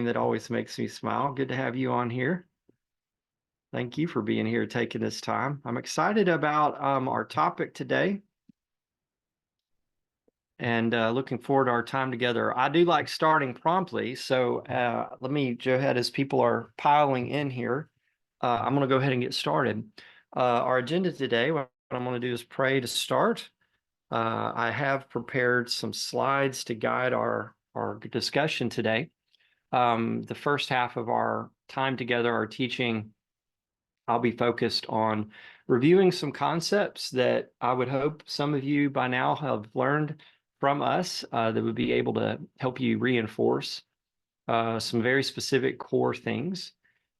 that always makes me smile. Good to have you on here. Thank you for being here, taking this time. I'm excited about our topic today and looking forward to our time together. I do like starting promptly, so let me go ahead as people are piling in here. I'm going to go ahead and get started. Our agenda today, what I'm going to do is pray to start. I have prepared some slides to guide our discussion today. The first half of our time together, our teaching, I'll be focused on reviewing some concepts that I would hope some of you by now have learned from us that would be able to help you reinforce some very specific core things.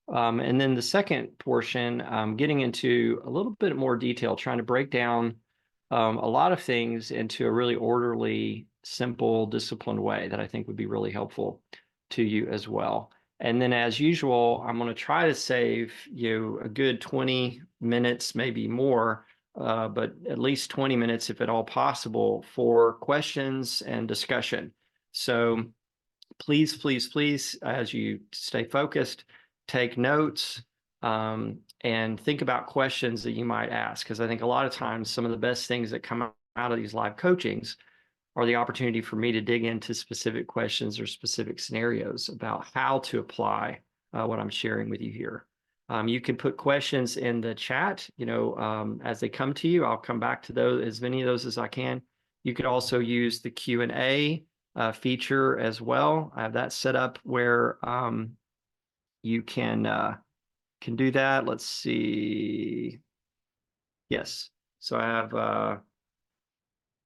And then the second portion, getting into a little bit more detail, trying to break down a lot of things into a really orderly, simple, disciplined way that I think would be really helpful to you as well. And then as usual, I'm going to try to save you a good 20 minutes, maybe more, but at least 20 minutes, if at all possible, for questions and discussion. So please, please, please, as you stay focused, take notes and think about questions that you might ask, because I think a lot of times some of the best things that come out of these live coachings are the opportunity for me to dig into specific questions or specific scenarios about how to apply what I'm sharing with you here. You can put questions in the chat, as they come to you. I'll come back to those, as many of those as I can. You could also use the Q&A feature as well. I have that set up where you can do that. Let's see. Yes. So I have,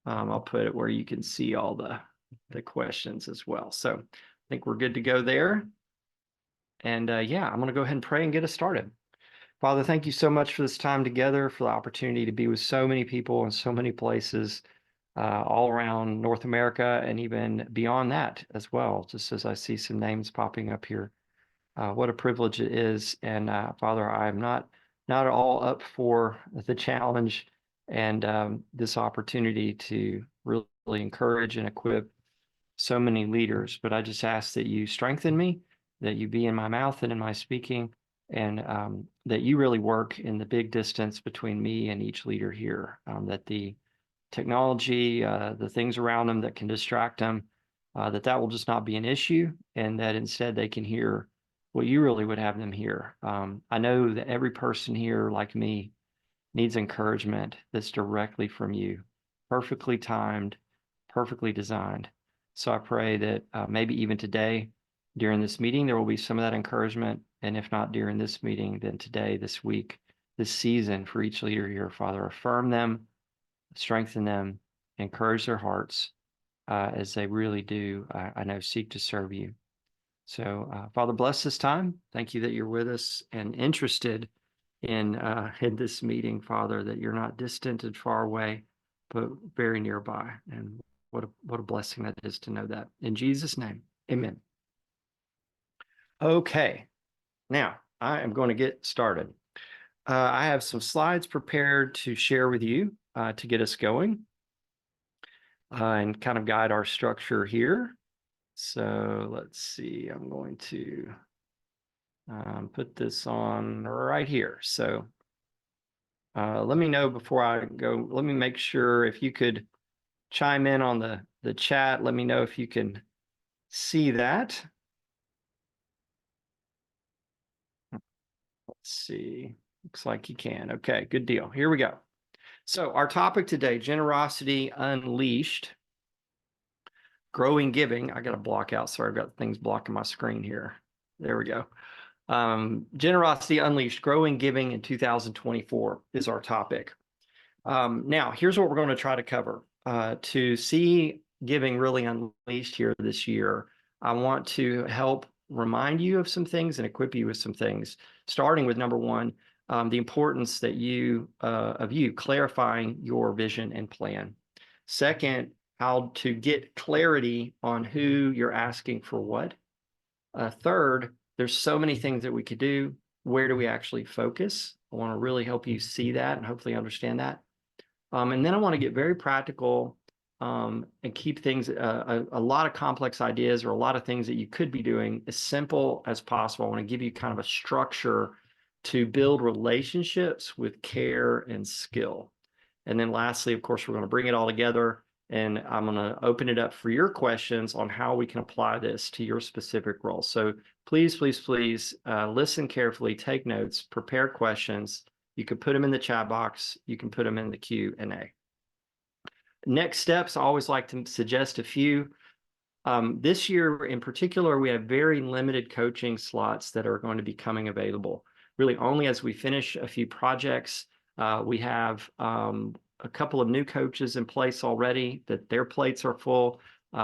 I'll put it where you can see all the questions as well. So I think we're good to go there. And yeah, I'm going to go ahead and pray and get us started. Father, thank you so much for this time together, for the opportunity to be with so many people in so many places all around North America and even beyond that as well, just as I see some names popping up here. What a privilege it is. And Father, I'm not at all up for the challenge and this opportunity to really encourage and equip so many leaders. But I just ask that you strengthen me, that you be in my mouth and in my speaking, and that you really work in the big distance between me and each leader here, that the technology, the things around them that can distract them, that will just not be an issue, and that instead they can hear what you really would have them hear. I know that every person here, like me, needs encouragement that's directly from you, perfectly timed, perfectly designed. So I pray that maybe even today, during this meeting, there will be some of that encouragement. And if not during this meeting, then today, this week, this season for each leader here, Father, affirm them, strengthen them, encourage their hearts as they really do, I know, seek to serve you. So, Father, bless this time. Thank you that you're with us and interested in this meeting, Father, that you're not distant and far away, but very nearby. And what a blessing that is to know that. In Jesus' name, amen. Okay, now I am going to get started. I have some slides prepared to share with you to get us going and kind of guide our structure here. So let's see, I'm going to put this on right here. So let me know before I go. Let me make sure if you could chime in on the chat. Let me know if you can see that. Let's see. Looks like you can. Okay, good deal. Here we go. So our topic today, Generosity Unleashed, Growing Giving. I got to block out. Sorry, I've got things blocking my screen here. There we go. Generosity Unleashed, Growing Giving in 2024 is our topic. Now, here's what we're going to try to cover. To see giving really unleashed here this year, I want to help remind you of some things and equip you with some things, starting with number one, the importance that of you clarifying your vision and plan. Second, how to get clarity on who you're asking for what. Third, there's so many things that we could do. Where do we actually focus? I want to really help you see that and hopefully understand that. And then I want to get very practical and keep things, a lot of complex ideas or a lot of things that you could be doing as simple as possible. I want to give you kind of a structure to build relationships with care and skill. And then lastly, of course, we're going to bring it all together, and I'm going to open it up for your questions on how we can apply this to your specific role. So please, please, please listen carefully, take notes, prepare questions. You can put them in the chat box. You can put them in the Q&A. Next steps, I always like to suggest a few. This year in particular, we have very limited coaching slots that are going to be coming available. Really only as we finish a few projects. We have a couple of new coaches in place already that their plates are full.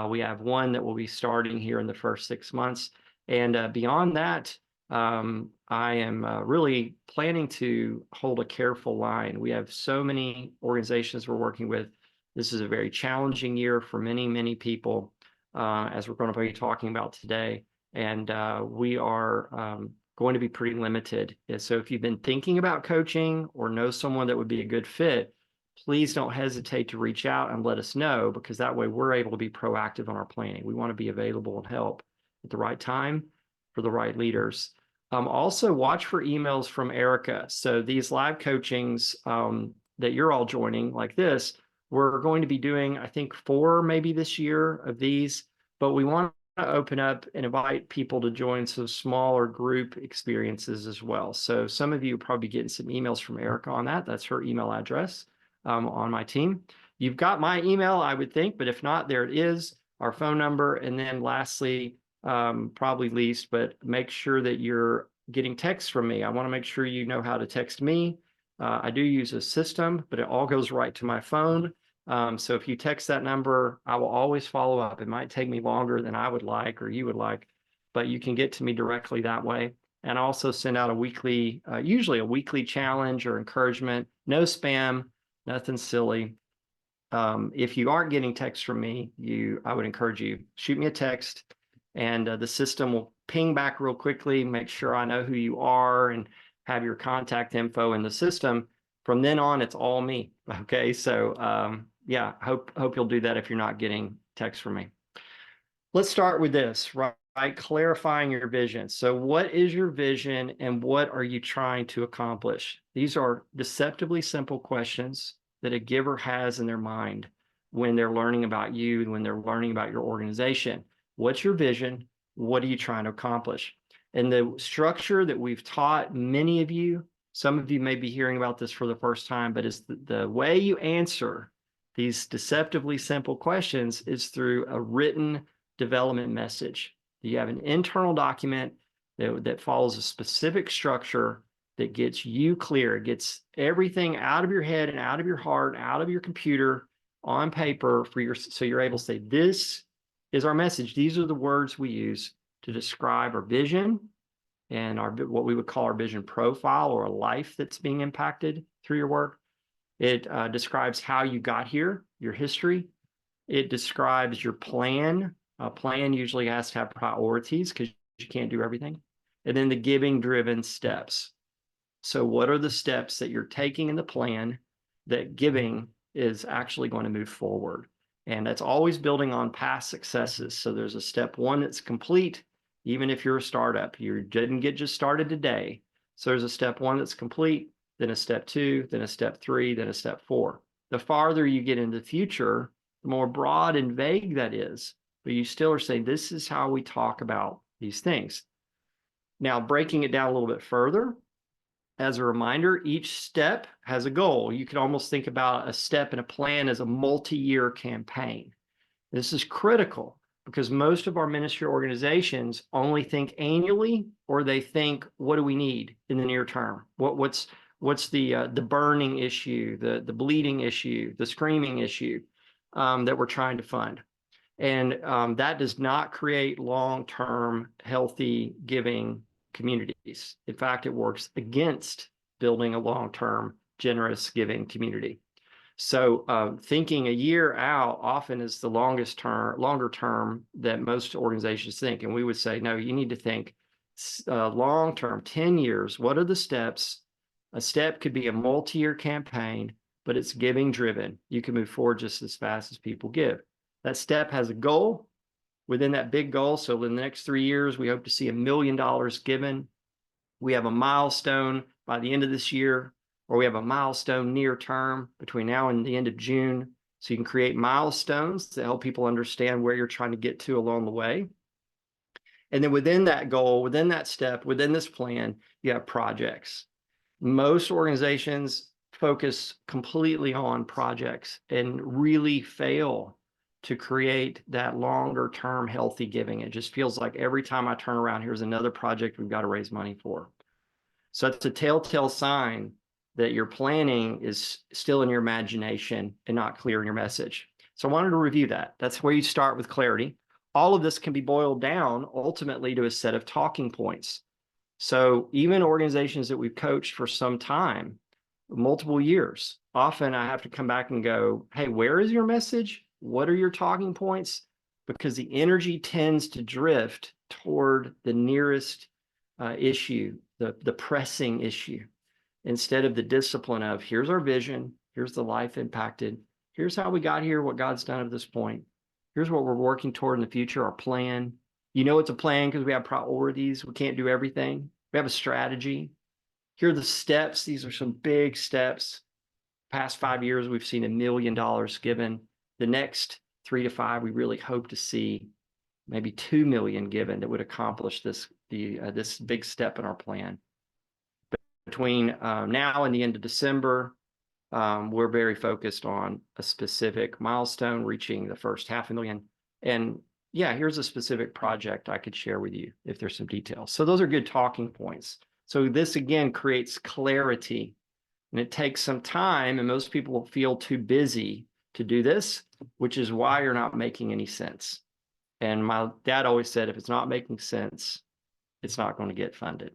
We have one that will be starting here in the first 6 months. And beyond that, I am really planning to hold a careful line. We have so many organizations we're working with. This is a very challenging year for many, many people, as we're going to be talking about today. And we are going to be pretty limited. So if you've been thinking about coaching or know someone that would be a good fit, please don't hesitate to reach out and let us know, because that way we're able to be proactive on our planning. We want to be available and help at the right time for the right leaders. Also, watch for emails from Erica. So these live coachings that you're all joining like this, we're going to be doing, I think, 4 maybe this year of these, but we want to open up and invite people to join some smaller group experiences as well. So some of you will probably be getting some emails from Erica on that. That's her email address on my team. You've got my email, I would think, but if not, there it is, our phone number. And then lastly, probably least, but make sure that you're getting texts from me. I want to make sure you know how to text me. I do use a system, but it all goes right to my phone. So if you text that number, I will always follow up. It might take me longer than I would like or you would like, but you can get to me directly that way. And I also send out a weekly, usually a weekly challenge or encouragement. No spam, nothing silly. If you aren't getting texts from me, I would encourage you, shoot me a text, and the system will ping back real quickly, make sure I know who you are and have your contact info in the system. From then on, it's all me. Okay, so yeah, hope you'll do that if you're not getting texts from me. Let's start with this, right? Clarifying your vision. So what is your vision and what are you trying to accomplish? These are deceptively simple questions that a giver has in their mind when they're learning about you, when they're learning about your organization. What's your vision? What are you trying to accomplish? And the structure that we've taught many of you, some of you may be hearing about this for the first time, but it's the way you answer these deceptively simple questions is through a written development message. You have an internal document that follows a specific structure that gets you clear. It gets everything out of your head and out of your heart, out of your computer on paper so you're able to say, this is our message. These are the words we use to describe our vision and what we would call our vision profile, or a life that's being impacted through your work. It describes how you got here, your history. It describes your plan. A plan usually has to have priorities because you can't do everything. And then the giving-driven steps. So what are the steps that you're taking in the plan that giving is actually going to move forward? And that's always building on past successes. So there's a step 1 that's complete, even if you're a startup. You didn't get just started today. So there's a step 1 that's complete, then a step 2, then a step 3, then a step 4. The farther you get into the future, the more broad and vague that is. But you still are saying, this is how we talk about these things. Now, breaking it down a little bit further, as a reminder, each step has a goal. You can almost think about a step in a plan as a multi-year campaign. This is critical because most of our ministry organizations only think annually, or they think, what do we need in the near term? What's the burning issue, the bleeding issue, the screaming issue that we're trying to fund? And that does not create long-term healthy giving communities. In fact, it works against building a long-term generous giving community. So thinking a year out often is the longer term that most organizations think. And we would say, no, you need to think long-term, 10 years. What are the steps? A step could be a multi-year campaign but it's giving driven. You can move forward just as fast as people give. That step has a goal within that big goal. So in the next 3 years, we hope to see $1 million given. We have a milestone by the end of this year, or we have a milestone near term between now and the end of June. So you can create milestones to help people understand where you're trying to get to along the way. And then within that goal, within that step, within this plan, you have projects. Most organizations focus completely on projects and really fail to create that longer term healthy giving. It just feels like every time I turn around, here's another project we've got to raise money for. So it's a telltale sign that your planning is still in your imagination and not clear in your message. So I wanted to review that. That's where you start with clarity. All of this can be boiled down ultimately to a set of talking points. So even organizations that we've coached for some time, multiple years, often I have to come back and go, hey, where is your message? What are your talking points? Because the energy tends to drift toward the nearest issue, the pressing issue, instead of the discipline of here's our vision, here's the life impacted, here's how we got here, what God's done at this point. Here's what we're working toward in the future, our plan. You know, it's a plan because we have priorities. We can't do everything. We have a strategy. Here are the steps. These are some big steps. Past 5 years, we've seen $1 million given. The next 3 to 5, we really hope to see maybe 2 million given that would accomplish this big step in our plan. Between now and the end of December, we're very focused on a specific milestone, reaching the first $500,000. And yeah, here's a specific project I could share with you if there's some details. So those are good talking points. So this again creates clarity, and it takes some time, and most people feel too busy to do this, which is why you're not making any sense. And my dad always said, if it's not making sense, it's not going to get funded.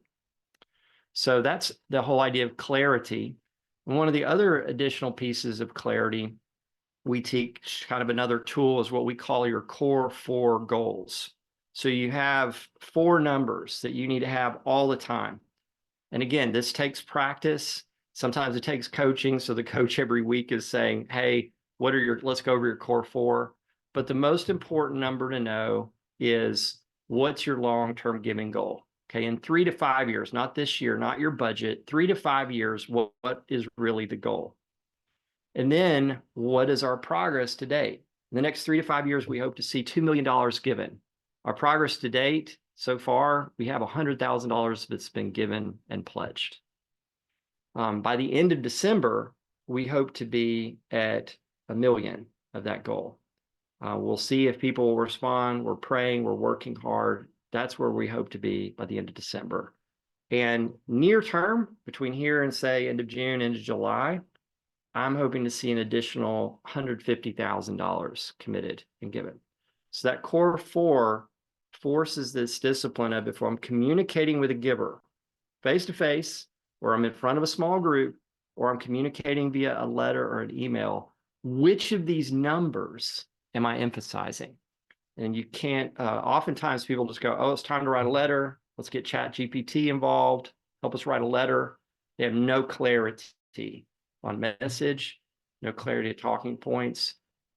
So that's the whole idea of clarity. And one of the other additional pieces of clarity we teach, kind of another tool, is what we call your core 4 goals. So you have 4 numbers that you need to have all the time. And again, this takes practice. Sometimes it takes coaching. So the coach every week is saying, hey, let's go over your core 4. But the most important number to know is what's your long-term giving goal? Okay, in 3 to 5 years, not this year, not your budget, 3 to 5 years, what is really the goal? And then what is our progress to date? In the next 3 to 5 years, we hope to see $2 million given. Our progress to date, so far, we have $100,000 that's been given and pledged. By the end of December, we hope to be at $1 million of that goal. We'll see if people will respond. We're praying, we're working hard. That's where we hope to be by the end of December. And near term, between here and say end of June, end of July, I'm hoping to see an additional $150,000 committed and given. So that core 4 forces this discipline of, if I'm communicating with a giver face to face, or I'm in front of a small group, or I'm communicating via a letter or an email, which of these numbers am I emphasizing? And you can't, oftentimes people just go, oh, it's time to write a letter. Let's get ChatGPT involved. Help us write a letter. They have no clarity on message, no clarity of talking points.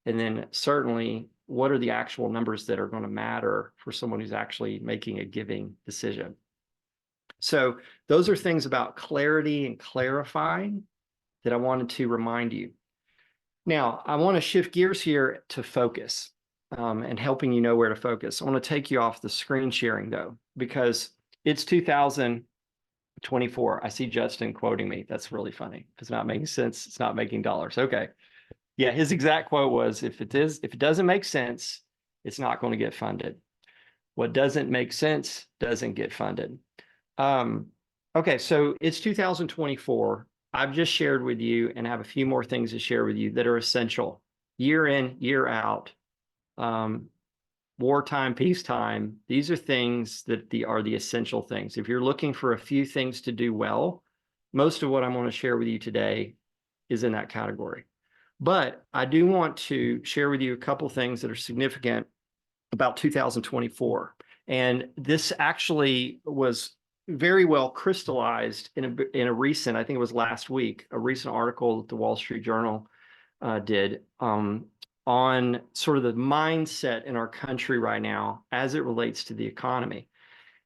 And then certainly, what are the actual numbers that are going to matter for someone who's actually making a giving decision? So those are things about clarity and clarifying that I wanted to remind you. Now, I want to shift gears here to focus. And helping you know where to focus. I want to take you off the screen sharing, though, because it's 2024. I see Justin quoting me. That's really funny. If it's not making sense, it's not making dollars. Okay. Yeah, his exact quote was, if it doesn't make sense, it's not going to get funded. What doesn't make sense doesn't get funded. Okay, so it's 2024. I've just shared with you and have a few more things to share with you that are essential year in, year out. Wartime, peacetime, these are things that are the essential things. If you're looking for a few things to do well, most of what I'm going to share with you today is in that category. But I do want to share with you a couple things that are significant about 2024. And this actually was very well crystallized in a recent, I think it was last week, a recent article that the Wall Street Journal did on sort of the mindset in our country right now as it relates to the economy.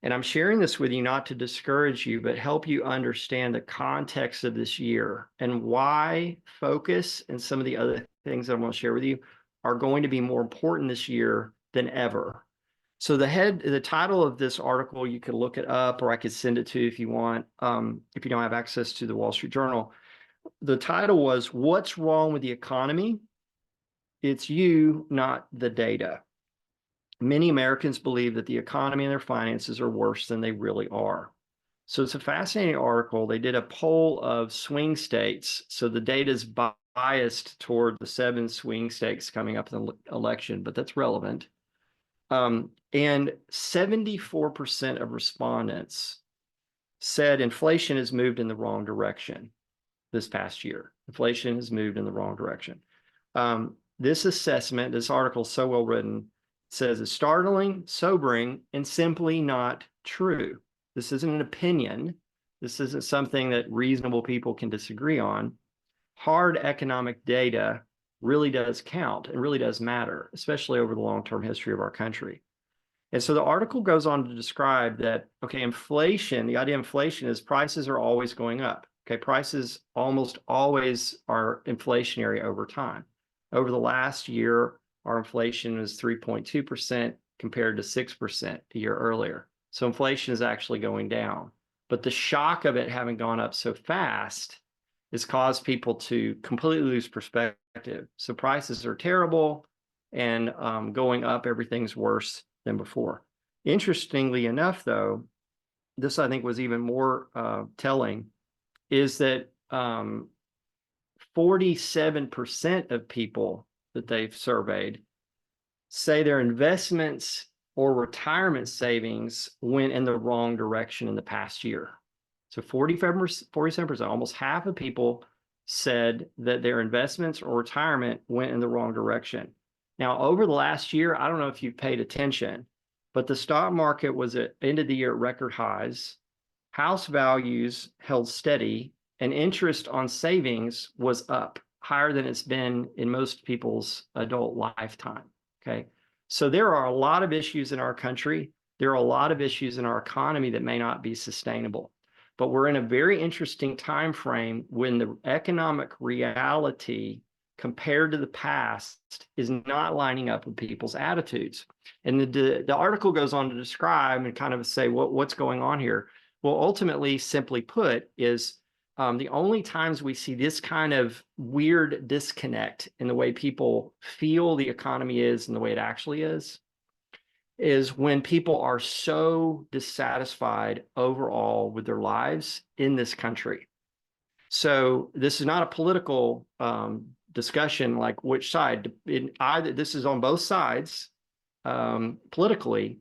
And I'm sharing this with you not to discourage you, but help you understand the context of this year and why focus and some of the other things that I'm going to share with you are going to be more important this year than ever. So the title of this article, you could look it up, or I could send it to you if you want, if you don't have access to the Wall Street Journal. The title was, "What's Wrong with the Economy? It's You, Not the Data." Many Americans believe that the economy and their finances are worse than they really are. So it's a fascinating article. They did a poll of swing states. So the data is biased toward the 7 swing states coming up in the election, but that's relevant. And 74% of respondents said inflation has moved in the wrong direction this past year. Inflation has moved in the wrong direction. This assessment, this article is so well written, says it's startling, sobering, and simply not true. This isn't an opinion. This isn't something that reasonable people can disagree on. Hard economic data really does count and really does matter, especially over the long-term history of our country. And so the article goes on to describe that, okay, inflation, the idea of inflation is prices are always going up. Okay, prices almost always are inflationary over time. Over the last year, our inflation was 3.2% compared to 6% a year earlier. So inflation is actually going down. But the shock of it having gone up so fast has caused people to completely lose perspective. So prices are terrible, and going up, everything's worse than before. Interestingly enough, though, this I think was even more telling, is that 47% of people that they've surveyed say their investments or retirement savings went in the wrong direction in the past year. So 47%, almost half of people said that their investments or retirement went in the wrong direction. Now, over the last year, I don't know if you've paid attention, but the stock market was at end of the year at record highs. House values held steady, and interest on savings was up higher than it's been in most people's adult lifetime. Okay. So there are a lot of issues in our country. There are a lot of issues in our economy that may not be sustainable. But we're in a very interesting time frame when the economic reality compared to the past is not lining up with people's attitudes. And the article goes on to describe and kind of say what's going on here. Well, ultimately, simply put, is the only times we see this kind of weird disconnect in the way people feel the economy is and the way it actually is when people are so dissatisfied overall with their lives in this country. So this is not a political discussion like which side. This is on both sides politically.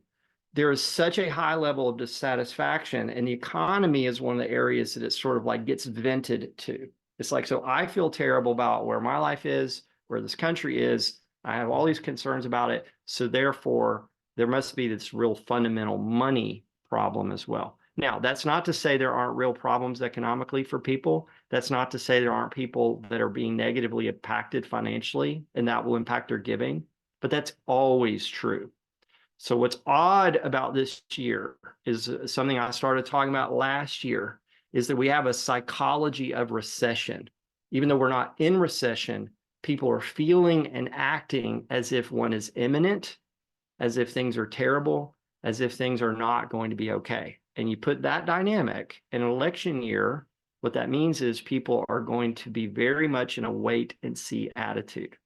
There is such a high level of dissatisfaction, and the economy is one of the areas that it sort of like gets vented to. It's like, so I feel terrible about where my life is, where this country is. I have all these concerns about it. So therefore, there must be this real fundamental money problem as well. Now, that's not to say there aren't real problems economically for people. That's not to say there aren't people that are being negatively impacted financially, and that will impact their giving. But that's always true. So what's odd about this year is something I started talking about last year, is that we have a psychology of recession. Even though we're not in recession, people are feeling and acting as if one is imminent, as if things are terrible, as if things are not going to be okay. And you put that dynamic in an election year, what that means is people are going to be very much in a wait and see attitude.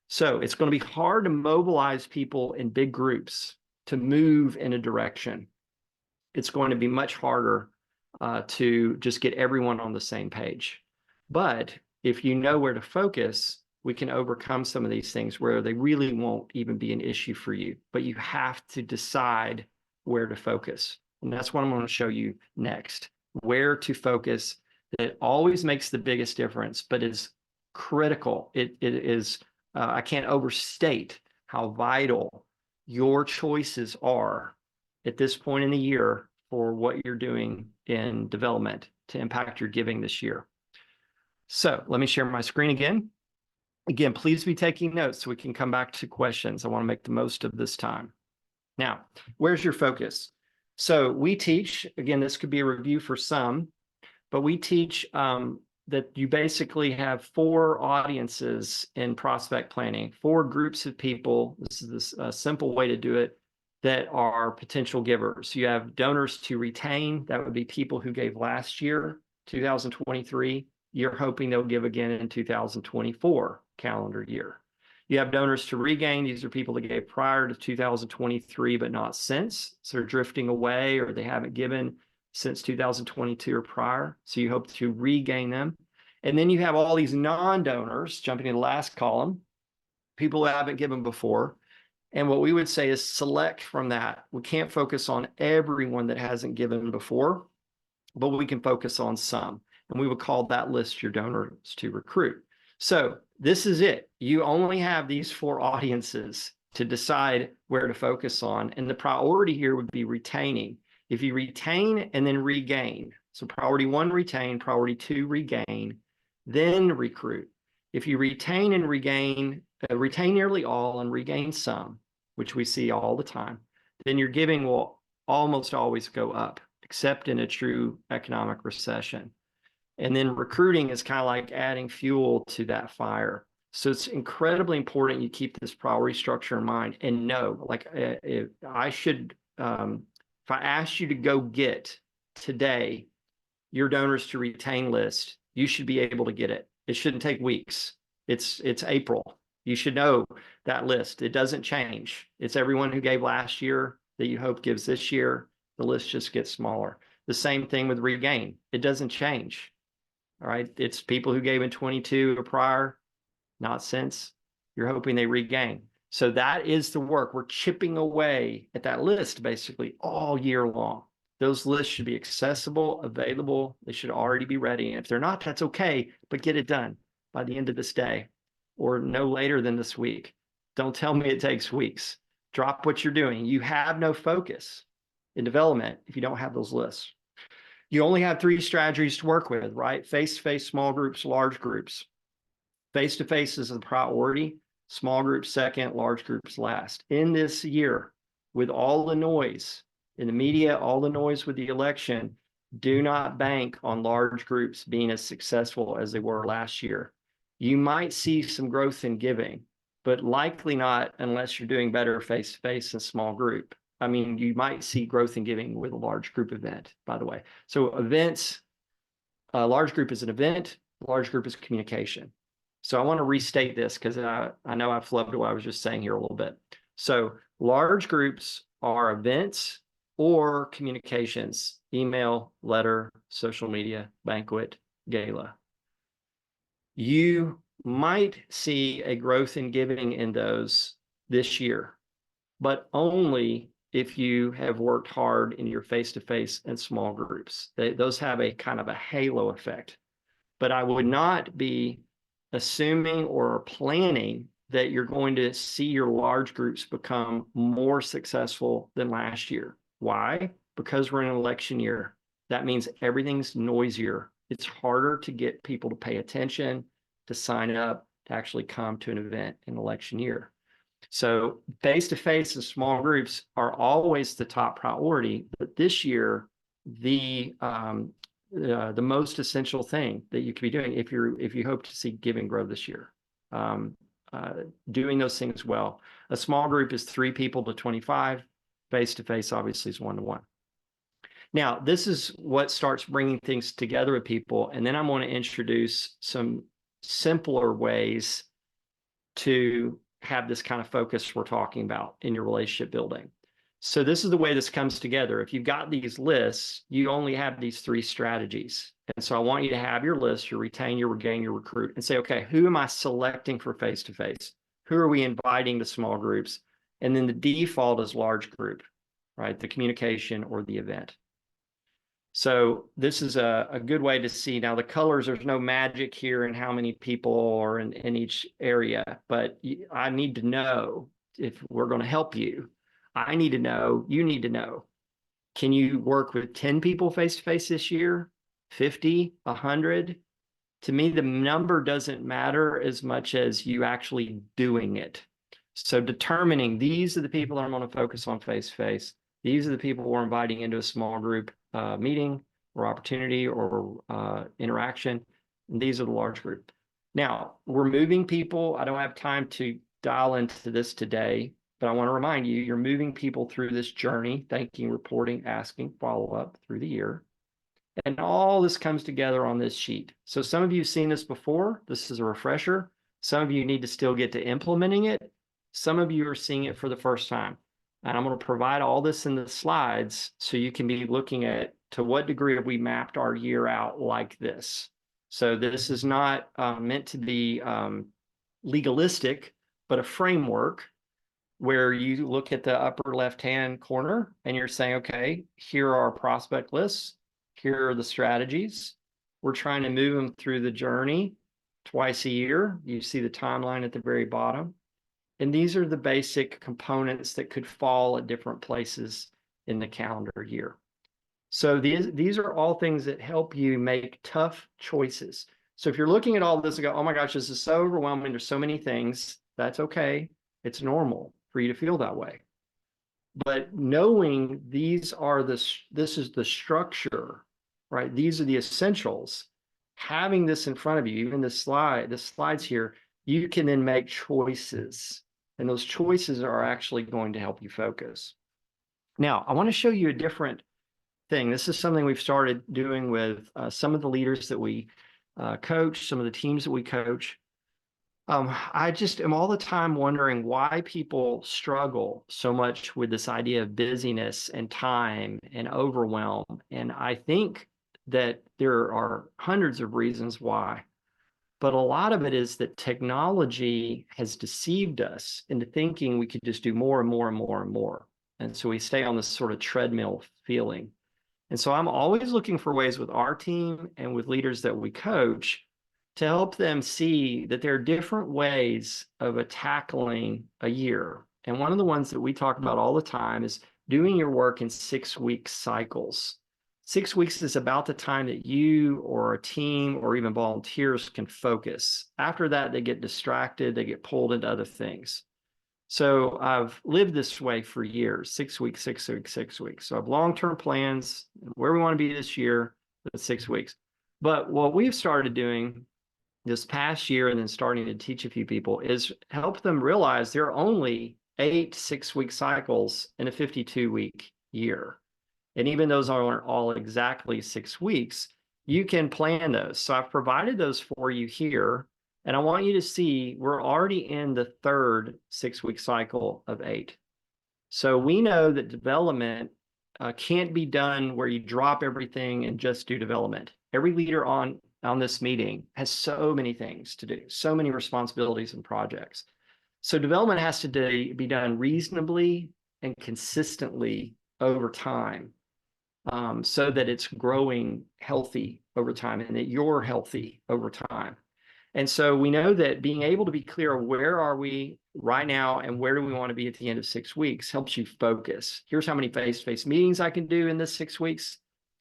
So it's going to be hard to mobilize people in big groups to move in a direction. It's going to be much harder to just get everyone on the same page. But if you know where to focus, we can overcome some of these things where they really won't even be an issue for you. But you have to decide where to focus. And that's what I'm going to show you next. Where to focus. It always makes the biggest difference, but it's critical. It is I can't overstate how vital your choices are at this point in the year for what you're doing in development to impact your giving this year. So let me share my screen again. Again, please be taking notes so we can come back to questions. I want to make the most of this time. Now, where's your focus? So we teach, again, this could be a review for some, but we teach that you basically have 4 audiences in prospect planning, 4 groups of people. This is a simple way to do it, that are potential givers. You have donors to retain. That would be people who gave last year, 2023. You're hoping they'll give again in 2024 calendar year. You have donors to regain. These are people that gave prior to 2023, but not since. So they're drifting away, or they haven't given since 2022 or prior. So you hope to regain them. And then you have all these non-donors, jumping in the last column, people who haven't given before. And what we would say is select from that. We can't focus on everyone that hasn't given before, but we can focus on some. And we would call that list your donors to recruit. So this is it. You only have these 4 audiences to decide where to focus on. And the priority here would be retaining. If you retain and then regain, so priority 1, retain, priority 2, regain, then recruit. If you retain and regain nearly all and regain some, which we see all the time, then your giving will almost always go up, except in a true economic recession. And then recruiting is kind of like adding fuel to that fire. So it's incredibly important you keep this priority structure in mind and know, like, if I asked you to go get today your donors to retain list, you should be able to get it. It shouldn't take weeks. It's April. You should know that list. It doesn't change. It's everyone who gave last year that you hope gives this year. The list just gets smaller. The same thing with regain. It doesn't change. All right. It's people who gave in 22 or prior, not since. You're hoping they regain. So that is the work. We're chipping away at that list basically all year long. Those lists should be accessible, available. They should already be ready. And if they're not, that's okay, but get it done by the end of this day or no later than this week. Don't tell me it takes weeks. Drop what you're doing. You have no focus in development if you don't have those lists. You only have 3 strategies to work with, right? Face-to-face, small groups, large groups. Face-to-face is the priority. Small groups second, large groups last. In this year, with all the noise in the media, all the noise with the election, do not bank on large groups being as successful as they were last year. You might see some growth in giving, but likely not unless you're doing better face-to-face and small group. I mean, you might see growth in giving with a large group event, by the way. So events, a large group is an event, large group is communication. So I want to restate this because I know I flubbed what I was just saying here a little bit. So large groups are events or communications, email, letter, social media, banquet, gala. You might see a growth in giving in those this year, but only if you have worked hard in your face-to-face and small groups. Those have a kind of a halo effect. But I would not be assuming or planning that you're going to see your large groups become more successful than last year. Why? Because we're in an election year. That means everything's noisier. It's harder to get people to pay attention, to sign up, to actually come to an event in election year. So face-to-face and small groups are always the top priority, but this year, the most essential thing that you could be doing if you hope to see giving grow this year, doing those things well. A small group is 3 people to 25. Face-to-face obviously is 1-to-1. Now, this is what starts bringing things together with people, and then I'm going to introduce some simpler ways to have this kind of focus we're talking about in your relationship building. So this is the way this comes together. If you've got these lists, you only have these 3 strategies. And so I want you to have your list, your retain, your regain, your recruit, and say, okay, who am I selecting for face-to-face? Who are we inviting to small groups? And then the default is large group, right? The communication or the event. So this is a good way to see. Now the colors, there's no magic here in how many people are in each area, but I need to know if we're going to help you. I need to know, you need to know. Can you work with 10 people face-to-face this year? 50, 100? To me, the number doesn't matter as much as you actually doing it. So determining these are the people that I'm going to focus on face-to-face. These are the people we're inviting into a small group meeting or opportunity or interaction. And these are the large group. Now, we're moving people. I don't have time to dial into this today, but I want to remind you, you're moving people through this journey, thanking, reporting, asking, follow-up through the year. And all this comes together on this sheet. So some of you have seen this before. This is a refresher. Some of you need to still get to implementing it. Some of you are seeing it for the first time. And I'm going to provide all this in the slides so you can be looking at to what degree have we mapped our year out like this. So this is not meant to be legalistic, but a framework where you look at the upper left-hand corner and you're saying, okay, here are our prospect lists. Here are the strategies. We're trying to move them through the journey twice a year. You see the timeline at the very bottom. And these are the basic components that could fall at different places in the calendar year. So these are all things that help you make tough choices. So if you're looking at all this and go, oh my gosh, this is so overwhelming, there's so many things, that's okay. It's normal for you to feel that way. But knowing these are this is the structure, right? These are the essentials. Having this in front of you, even the slides here, you can then make choices. And those choices are actually going to help you focus. Now, I want to show you a different thing. This is something we've started doing with some of the leaders that we coach, some of the teams that we coach. I just am all the time wondering why people struggle so much with this idea of busyness and time and overwhelm. And I think that there are hundreds of reasons why, but a lot of it is that technology has deceived us into thinking we could just do more and more and more and more. And so we stay on this sort of treadmill feeling. And so I'm always looking for ways with our team and with leaders that we coach to help them see that there are different ways of tackling a year. And one of the ones that we talk about all the time is doing your work in 6-week cycles. 6 weeks is about the time that you or a team or even volunteers can focus. After that, they get distracted, they get pulled into other things. So I've lived this way for years, 6 weeks, 6 weeks, 6 weeks. So I have long-term plans, where we want to be this year, that's 6 weeks. But what we've started doing this past year and then starting to teach a few people is help them realize there are only 8 6-week cycles in a 52-week year. And even those aren't all exactly 6 weeks, you can plan those. So I've provided those for you here. And I want you to see we're already in the third 6-week cycle of 8. So we know that development can't be done where you drop everything and just do development. Every leader on this meeting has so many things to do, so many responsibilities and projects. So development has to be done reasonably and consistently over time, so that it's growing healthy over time and that you're healthy over time. And so we know that being able to be clear, where are we right now and where do we want to be at the end of 6 weeks helps you focus. Here's how many face-to-face meetings I can do in this 6 weeks.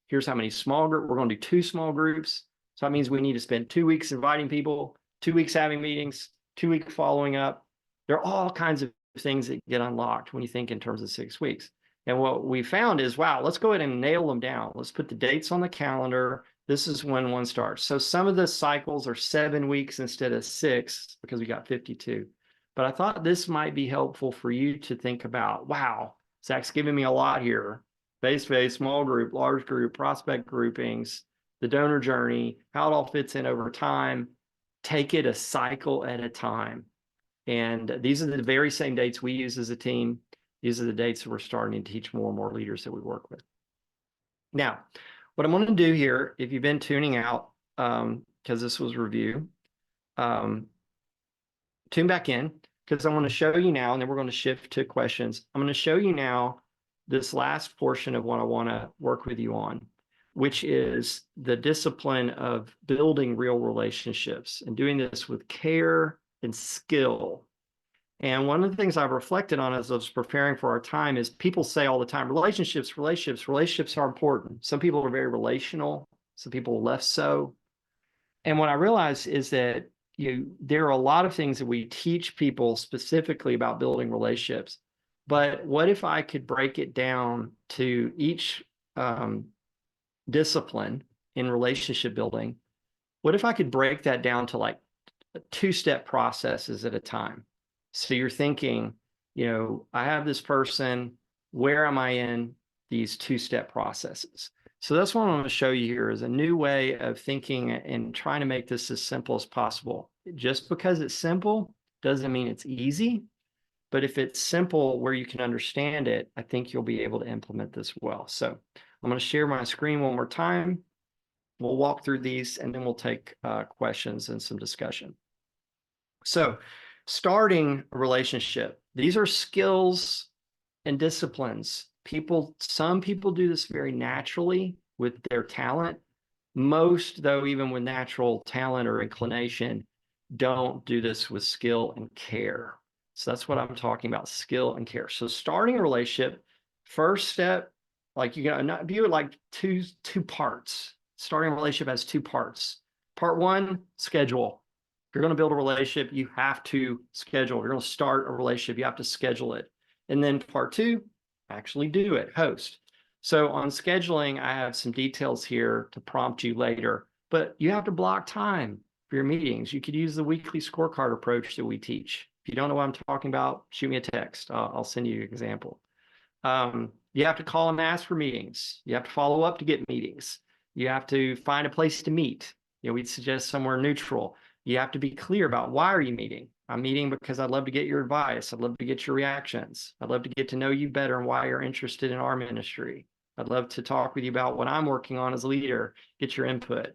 Here's how many small groups. We're going to do 2 small groups. So that means we need to spend 2 weeks inviting people, 2 weeks having meetings, 2 weeks following up. There are all kinds of things that get unlocked when you think in terms of 6 weeks. And what we found is, wow, let's go ahead and nail them down. Let's put the dates on the calendar. This is when one starts. So some of the cycles are 7 weeks instead of 6 because we got 52. But I thought this might be helpful for you to think about, wow, Zach's giving me a lot here. Face-to-face, small group, large group, prospect groupings, the donor journey, how it all fits in over time. Take it a cycle at a time. And these are the very same dates we use as a team. These are the dates that we're starting to teach more and more leaders that we work with. Now, what I'm going to do here, if you've been tuning out, because this was review, tune back in, because I want to show you now, and then we're going to shift to questions. I'm going to show you now this last portion of what I want to work with you on, which is the discipline of building real relationships and doing this with care and skill. And one of the things I've reflected on as I was preparing for our time is people say all the time, relationships are important. Some people are very relational, some people less so. And what I realized is that there are a lot of things that we teach people specifically about building relationships. But what if I could break it down to each discipline in relationship building? What if I could break that down to like two-step processes at a time? So you're thinking, I have this person, where am I in these two-step processes? So that's what I'm going to show you here is a new way of thinking and trying to make this as simple as possible. Just because it's simple doesn't mean it's easy, but if it's simple where you can understand it, I think you'll be able to implement this well. So I'm going to share my screen one more time. We'll walk through these and then we'll take questions and some discussion. So starting a relationship, these are skills and disciplines. Some people do this very naturally with their talent. Most, though, even with natural talent or inclination, don't do this with skill and care. So that's what I'm talking about, skill and care. So starting a relationship, first step, like you gotta not view it like two parts. Starting a relationship has two parts. Part one, schedule. If you're going to build a relationship, you have to schedule. If you're going to start a relationship, you have to schedule it. And then part two, actually do it, host. So on scheduling, I have some details here to prompt you later, but you have to block time for your meetings. You could use the weekly scorecard approach that we teach. If you don't know what I'm talking about, shoot me a text. I'll send you an example. You have to call and ask for meetings. You have to follow up to get meetings. You have to find a place to meet. We'd suggest somewhere neutral. You have to be clear about why are you meeting? I'm meeting because I'd love to get your advice. I'd love to get your reactions. I'd love to get to know you better and why you're interested in our ministry. I'd love to talk with you about what I'm working on as a leader, get your input.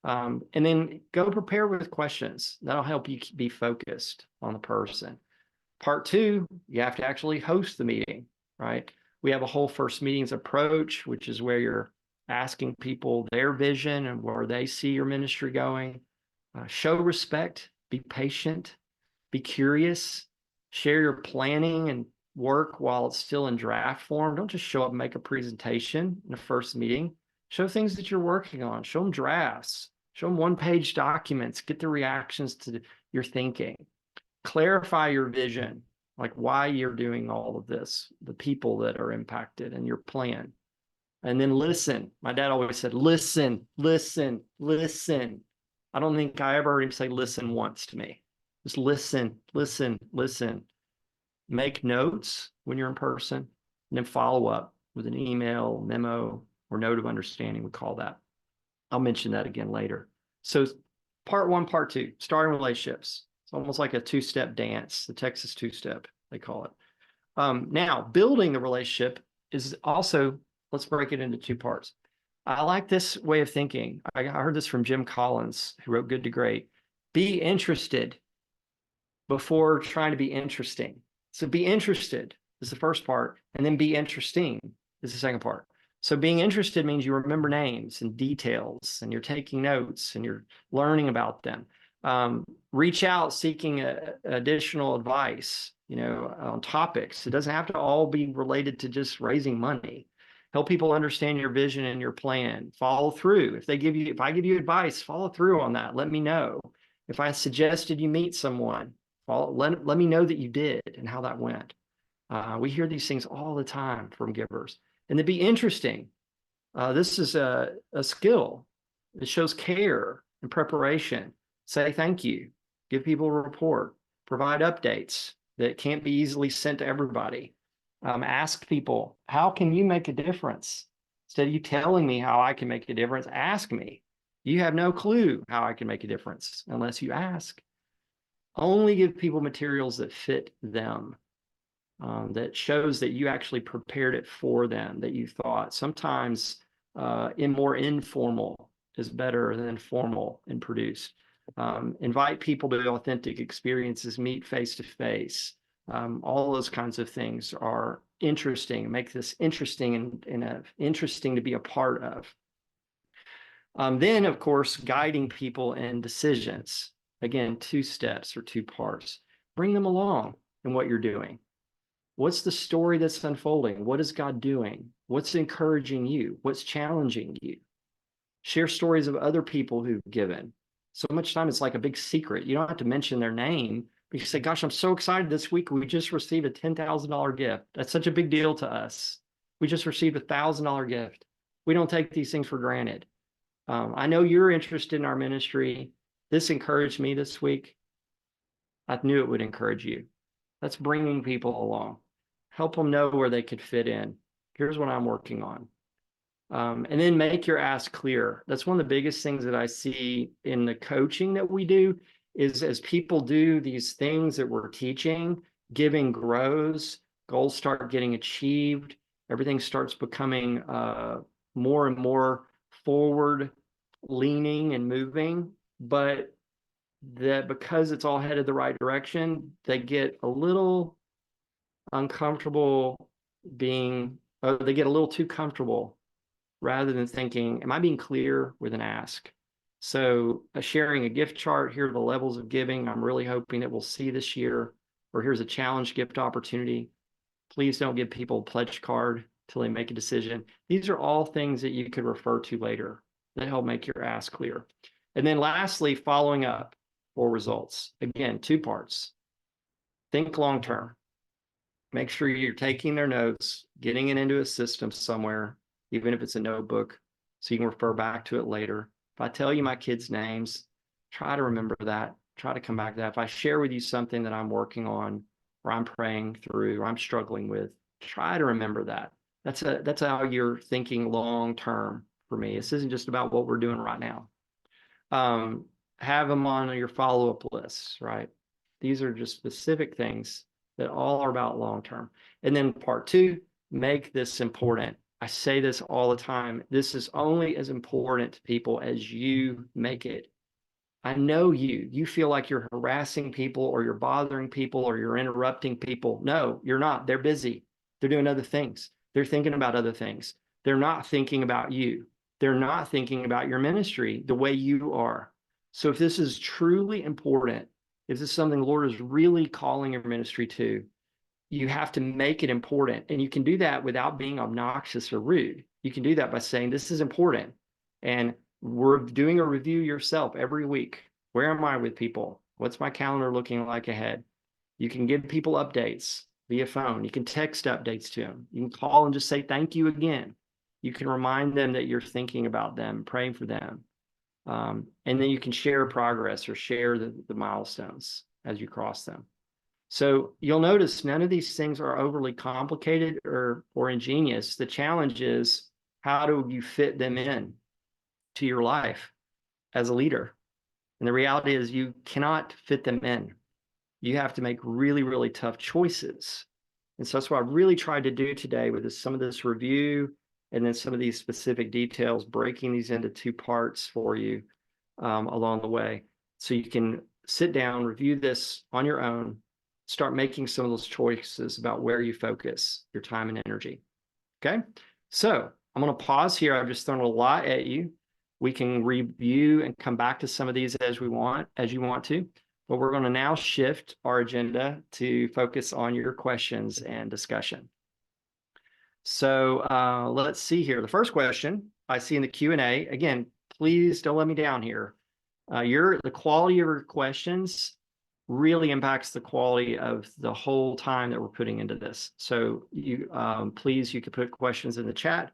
And then go prepare with questions. That'll help you be focused on the person. Part two, you have to actually host the meeting, right? We have a whole first meetings approach, which is where you're asking people their vision and where they see your ministry going. Show respect, be patient, be curious, share your planning and work while it's still in draft form. Don't just show up and make a presentation in the first meeting. Show things that you're working on. Show them drafts. Show them one-page documents. Get the reactions to your thinking. Clarify your vision, like why you're doing all of this, the people that are impacted, and your plan. And then listen. My dad always said, listen, listen, listen. I don't think I ever heard him say listen once to me. Just listen, listen, listen. Make notes when you're in person, and then follow up with an email, memo, or note of understanding, we call that. I'll mention that again later. So part one, part two, starting relationships. It's almost like a two-step dance, the Texas two-step, they call it. Now, building the relationship is also, let's break it into two parts. I like this way of thinking. I heard this from Jim Collins, who wrote Good to Great. Be interested before trying to be interesting. So be interested is the first part, and then be interesting is the second part. So being interested means you remember names and details, and you're taking notes, and you're learning about them. Reach out seeking additional advice, on topics. It doesn't have to all be related to just raising money. Help people understand your vision and your plan. Follow through. If I give you advice, follow through on that. Let me know. If I suggested you meet someone, let me know that you did and how that went. We hear these things all the time from givers. And to be interesting, this is a skill. It shows care and preparation. Say thank you. Give people a report. Provide updates that can't be easily sent to everybody. Ask people, how can you make a difference? Instead of you telling me how I can make a difference, ask me. You have no clue how I can make a difference unless you ask. Only give people materials that fit them, that shows that you actually prepared it for them, that you thought. Sometimes more informal is better than formal and produced. Invite people to authentic experiences, meet face to face. All those kinds of things are interesting, make this interesting and interesting to be a part of. Then, of course, guiding people in decisions. Again, two steps or two parts. Bring them along. in what you're doing? What's the story that's unfolding? What is God doing? What's encouraging you? What's challenging you? Share stories of other people who've given. So much time it's like a big secret. You don't have to mention their name, but you say, gosh, I'm so excited this week. We just received a $10,000 gift. That's such a big deal to us. We just received a $1,000 gift. We don't take these things for granted. I know you're interested in our ministry. This encouraged me this week. I knew it would encourage you. That's bringing people along. Help them know where they could fit in. Here's what I'm working on. And then make your ask clear. That's one of the biggest things that I see in the coaching that we do is as people do these things that we're teaching, giving grows, goals start getting achieved, everything starts becoming more and more forward leaning and moving, but that because it's all headed the right direction, they get a little uncomfortable they get a little too comfortable rather than thinking, am I being clear with an ask? So sharing a gift chart, here are the levels of giving I'm really hoping that we'll see this year, or here's a challenge gift opportunity. Please don't give people a pledge card till they make a decision. These are all things that you could refer to later that help make your ask clear. And then lastly, following up for results. Again, 2 parts. Think long-term. Make sure you're taking their notes, getting it into a system somewhere, even if it's a notebook, so you can refer back to it later. If I tell you my kids' names, try to remember that. Try to come back to that. If I share with you something that I'm working on, or I'm praying through, or I'm struggling with, try to remember that. That's how you're thinking long term for me. This isn't just about what we're doing right now. Have them on your follow-up lists, right? These are just specific things that all are about long term. And then part 2, make this important. I say this all the time. This is only as important to people as you make it. I know you feel like you're harassing people or you're bothering people or you're interrupting people. No, you're not. They're busy. They're doing other things. They're thinking about other things. They're not thinking about you. They're not thinking about your ministry the way you are. So if this is truly important, if this is something the Lord is really calling your ministry to, you have to make it important. And you can do that without being obnoxious or rude. You can do that by saying, this is important. And we're doing a review yourself every week. Where am I with people? What's my calendar looking like ahead? You can give people updates via phone. You can text updates to them. You can call and just say thank you again. You can remind them that you're thinking about them, praying for them. And then you can share progress or share the milestones as you cross them. So you'll notice none of these things are overly complicated or ingenious. The challenge is, how do you fit them in to your life as a leader? And the reality is you cannot fit them in. You have to make really, really tough choices. And so that's what I really tried to do today with some of this review and then some of these specific details, breaking these into 2 parts for you along the way. So you can sit down, review this on your own, start making some of those choices about where you focus your time and energy. Okay, so I'm going to pause here. I've just thrown a lot at you. We can review and come back to some of these as you want to, but we're going to now shift our agenda to focus on your questions and discussion. So let's see here. The first question I see in the Q&A, again, please don't let me down here. The quality of your questions really impacts the quality of the whole time that we're putting into this. So please, you can put questions in the chat.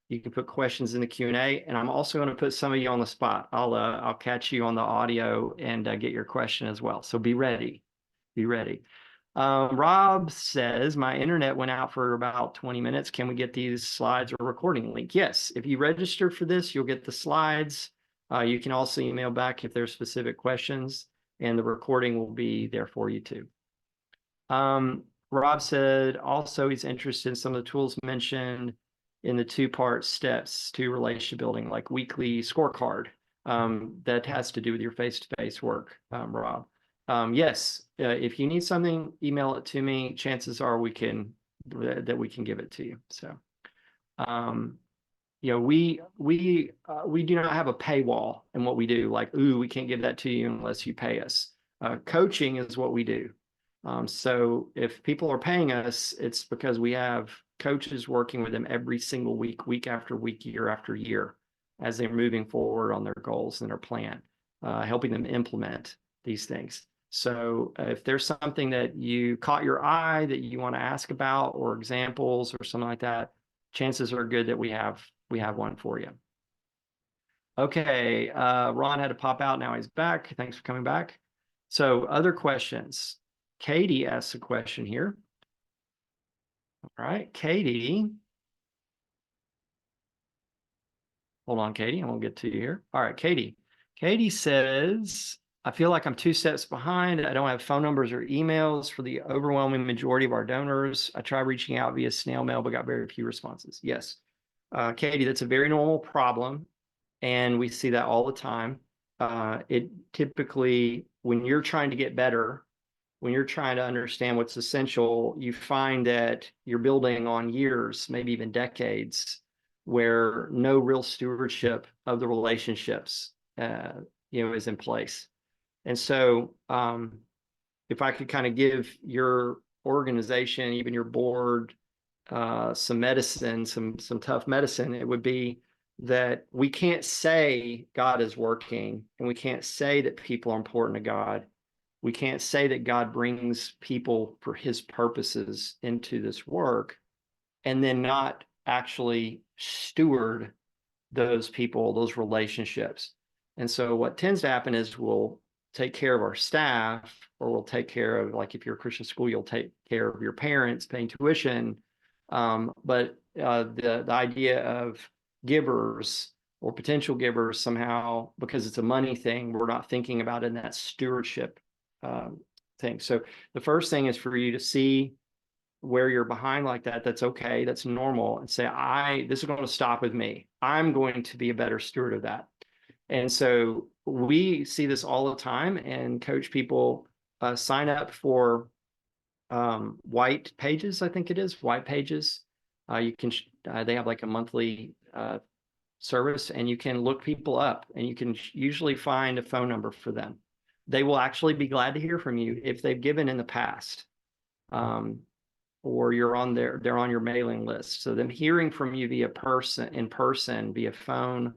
You can put questions in the Q&A, and I'm also going to put some of you on the spot. I'll catch you on the audio and get your question as well. So be ready. Be ready. Rob says, my internet went out for about 20 minutes. Can we get these slides or recording link? Yes. If you register for this, you'll get the slides. You can also email back if there's specific questions, and the recording will be there for you too. Rob said also he's interested in some of the tools mentioned in the 2-part steps to relationship building, like weekly scorecard that has to do with your face-to-face work, Rob. Yes, if you need something, email it to me. Chances are we can give it to you. So, we do not have a paywall in what we do. Like, ooh, we can't give that to you unless you pay us. Coaching is what we do. So if people are paying us, it's because we have coaches working with them every single week, week after week, year after year, as they're moving forward on their goals and their plan, helping them implement these things. So if there's something that you caught your eye that you want to ask about, or examples or something like that, chances are good that we have one for you. Okay, Ron had to pop out. Now he's back. Thanks for coming back. So other questions. Katie asks a question here. All right, Katie. Hold on, Katie. I'm going to get to you here. All right, Katie. Katie says, I feel like I'm 2 steps behind. I don't have phone numbers or emails for the overwhelming majority of our donors. I tried reaching out via snail mail, but got very few responses. Yes. Katie, that's a very normal problem. And we see that all the time. It typically, when you're trying to get better, when you're trying to understand what's essential, you find that you're building on years, maybe even decades, where no real stewardship of the relationships, is in place. And so, if I could kind of give your organization, even your board, some medicine, some tough medicine, it would be that we can't say God is working, and we can't say that people are important to God. We can't say that God brings people for his purposes into this work and then not actually steward those people, those relationships. And so what tends to happen is we'll take care of our staff, or we'll take care of, like if you're a Christian school, you'll take care of your parents paying tuition. But the idea of givers or potential givers, somehow, because it's a money thing, we're not thinking about it in that stewardship thing. So the first thing is for you to see where you're behind like that. That's okay. That's normal. And say, this is going to stop with me. I'm going to be a better steward of that. And so we see this all the time and coach people sign up for White Pages. I think it is White Pages. You can, they have like a monthly service, and you can look people up, and you can usually find a phone number for them. They will actually be glad to hear from you if they've given in the past, or they're on your mailing list. So them hearing from you in person, via phone,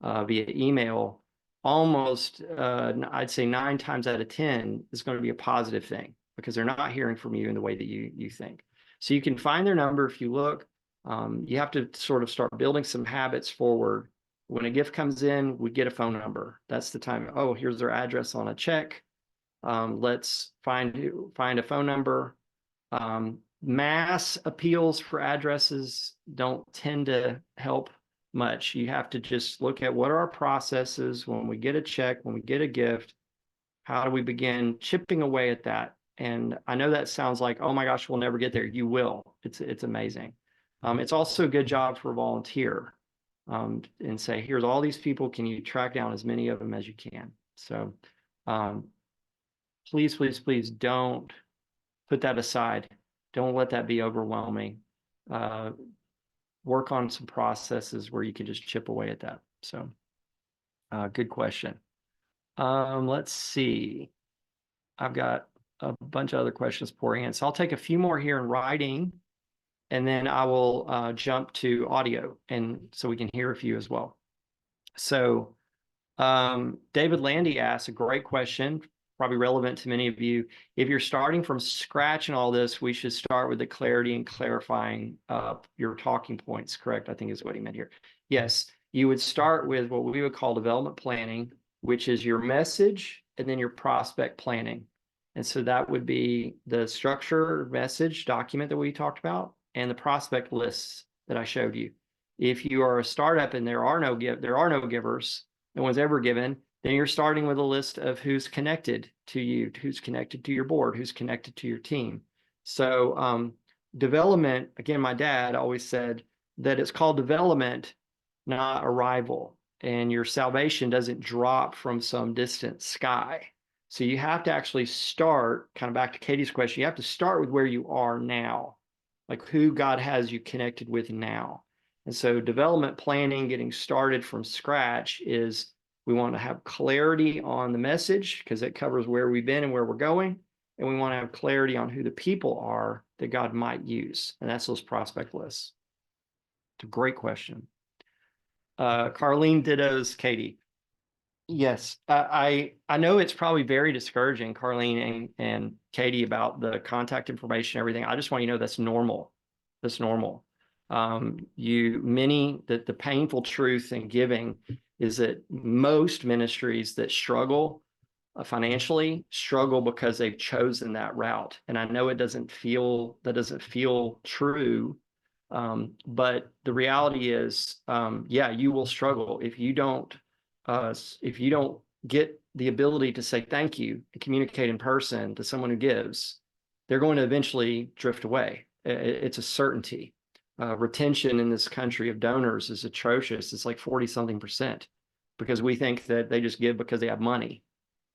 via email, almost, I'd say 9 times out of 10 is going to be a positive thing, because they're not hearing from you in the way that you think. So you can find their number if you look. You have to sort of start building some habits forward. When a gift comes in, we get a phone number. That's the time. Oh, here's their address on a check. Let's find a phone number. Mass appeals for addresses don't tend to help much. You have to just look at what are our processes when we get a check, when we get a gift. How do we begin chipping away at that? And I know that sounds like, oh my gosh, we'll never get there. You will. It's amazing. It's also a good job for a volunteer, and say, here's all these people. Can you track down as many of them as you can? So please, please, please don't put that aside. Don't let that be overwhelming. Work on some processes where you can just chip away at that. So good question. Let's see. I've got a bunch of other questions pouring in. So I'll take a few more here in writing, and then I will jump to audio, and so we can hear a few as well. So David Landy asks a great question, probably relevant to many of you. If you're starting from scratch in all this, we should start with the clarity and clarifying your talking points, correct? I think is what he meant here. Yes, you would start with what we would call development planning, which is your message and then your prospect planning. And so that would be the structure message document that we talked about, and the prospect lists that I showed you. If you are a startup and there are no givers, no one's ever given, then you're starting with a list of who's connected to you, who's connected to your board, who's connected to your team. So development, again, my dad always said that it's called development, not arrival. And your salvation doesn't drop from some distant sky. So you have to actually start, kind of back to Katie's question, you have to start with where you are now, like who God has you connected with now. And so development planning, getting started from scratch, is we want to have clarity on the message, because it covers where we've been and where we're going. and we want to have clarity on who the people are that God might use. And that's those prospect lists. It's a great question. Carlene dittos Katie. Yes, I know it's probably very discouraging, Carlene and Katie, about the contact information, everything. I just want you to know that's normal. That's normal. The painful truth in giving is that most ministries that struggle financially struggle because they've chosen that route. And I know that doesn't feel true. But the reality is, yeah, you will struggle if you don't get the ability to say thank you and communicate in person to someone who gives. They're going to eventually drift away. It's a certainty. Retention in this country of donors is atrocious. It's like 40-something% because we think that they just give because they have money.